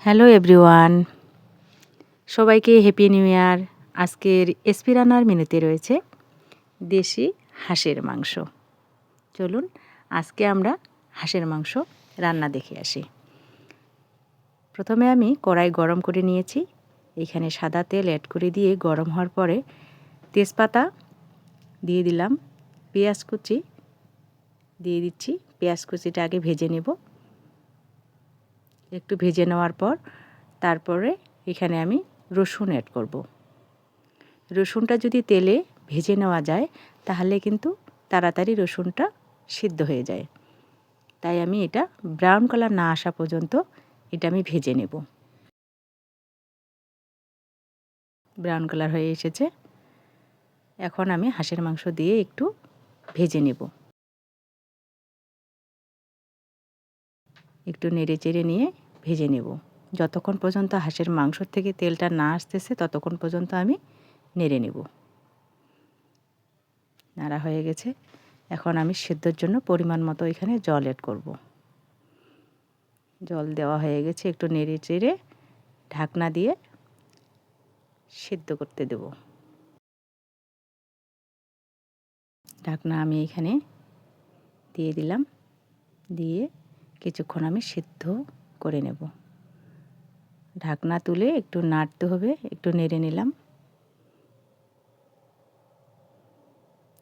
Hello everyone, সবাইকে happy new year. আজকের SP রান্নার মেনুতে রয়েছে দেশি হাঁসের মাংস। চলুন আজকে আমরা হাঁসের মাংস রান্না দেখে আসি। প্রথমে আমি কড়াই গরম করে নিয়েছি। এখানে সাদা তেল অ্যাড করে দিয়ে গরম হওয়ার পরে তেজপাতা দিয়ে দিলাম, পেঁয়াজ কুচি দিয়ে দিচ্ছি। পেঁয়াজ কুচিটা আগে ভেজে নেব। একটু ভেজে নেওয়ার পর তারপরে এখানে আমি রসুন অ্যাড করব। রসুনটা যদি তেলে ভেজে নেওয়া যায় তাহলে কিন্তু তাড়াতাড়ি রসুনটা সিদ্ধ হয়ে যায়। তাই আমি এটা ব্রাউন কালার না আসা পর্যন্ত এটা আমি ভেজে নেব। ব্রাউন কালার হয়ে এসেছে। এখন আমি হাঁসের মাংস দিয়ে একটু ভেজে নেব। একটু নেড়ে চেড়ে নিয়ে ভেজে নেব। যতক্ষণ পর্যন্ত হাঁসের মাংস থেকে তেলটা না আসতেছে ততক্ষণ পর্যন্ত আমি নেড়ে নেব। নাড়া হয়ে গেছে। এখন আমি সেদ্ধর জন্য পরিমাণ মতো এখানে জল অ্যাড করব। জল দেওয়া হয়ে গেছে। একটু নেড়ে চেড়ে ঢাকনা দিয়ে সিদ্ধ করতে দেব। ঢাকনা আমি এখানে দিয়ে দিলাম। দিয়ে কিছুক্ষণ আমি সিদ্ধ করে নেব। ঢাকনা তুলে একটু নাড়তে হবে, একটু নেড়ে নিলাম।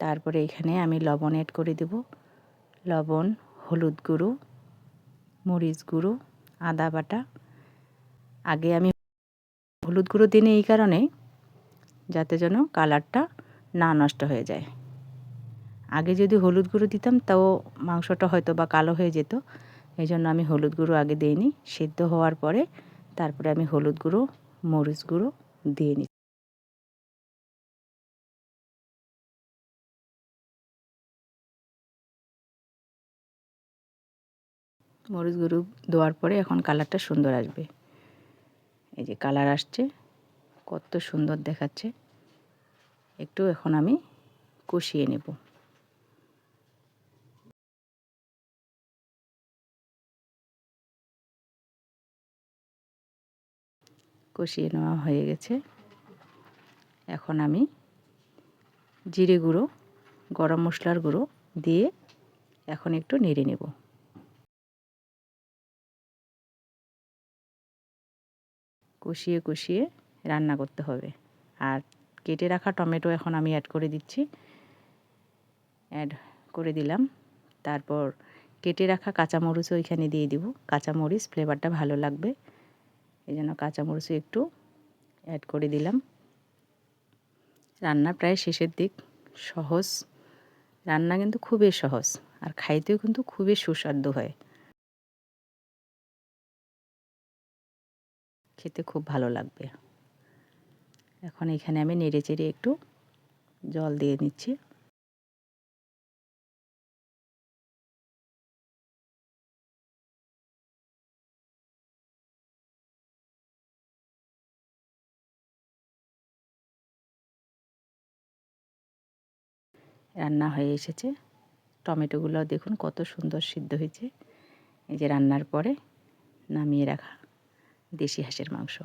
তারপরে এখানে আমি লবণ অ্যাড করে দেব। লবণ, হলুদ গুঁড়ো, মরিচ গুঁড়ো, আদা বাটা। আগে আমি হলুদ গুঁড়ো দিই এই কারণে যাতে যেন কালারটা না নষ্ট হয়ে যায়। আগে যদি হলুদ গুঁড়ো দিতাম তাও মাংসটা হয়তো বা কালো হয়ে যেত। এই জন্য আমি হলুদ গুঁড়ো আগে দিইনি। সিদ্ধ হওয়ার পরে তারপরে আমি হলুদ গুঁড়ো, মরিচ গুঁড়ো দিয়ে নিই। মরিচ গুঁড়ো দেওয়ার পরে এখন কালারটা সুন্দর আসবে। এই যে কালার আসছে, কত সুন্দর দেখাচ্ছে। একটু এখন আমি কষিয়ে নেব। কষিয়ে নেওয়া হয়ে গেছে। এখন আমি জিরে গুঁড়ো, গরম মশলার গুঁড়ো দিয়ে এখন একটু নেড়ে নেব। কষিয়ে কষিয়ে রান্না করতে হবে। আর কেটে রাখা টমেটো এখন আমি অ্যাড করে দিচ্ছি। অ্যাড করে দিলাম। তারপর কেটে রাখা কাঁচামরিচও এখানে দিয়ে দিব। কাঁচামরিচ ফ্লেভারটা ভালো লাগবে, এই জন্য কাঁচামরিচও একটু অ্যাড করে দিলাম। রান্না প্রায় শেষের দিক। সহজ রান্না, কিন্তু খুবই সহজ, আর খাইতেও কিন্তু খুবই সুস্বাদু হয়। খেতে খুব ভালো লাগবে। এখন এখানে আমি নেড়ে চেড়ে একটু জল দিয়ে নিচ্ছি। রান্না হয়ে এসেছে। টমেটোগুলো দেখুন কত সুন্দর সিদ্ধ হয়েছে। এই যে রান্নার পরে নামিয়ে রাখা দেশি হাঁসের মাংস।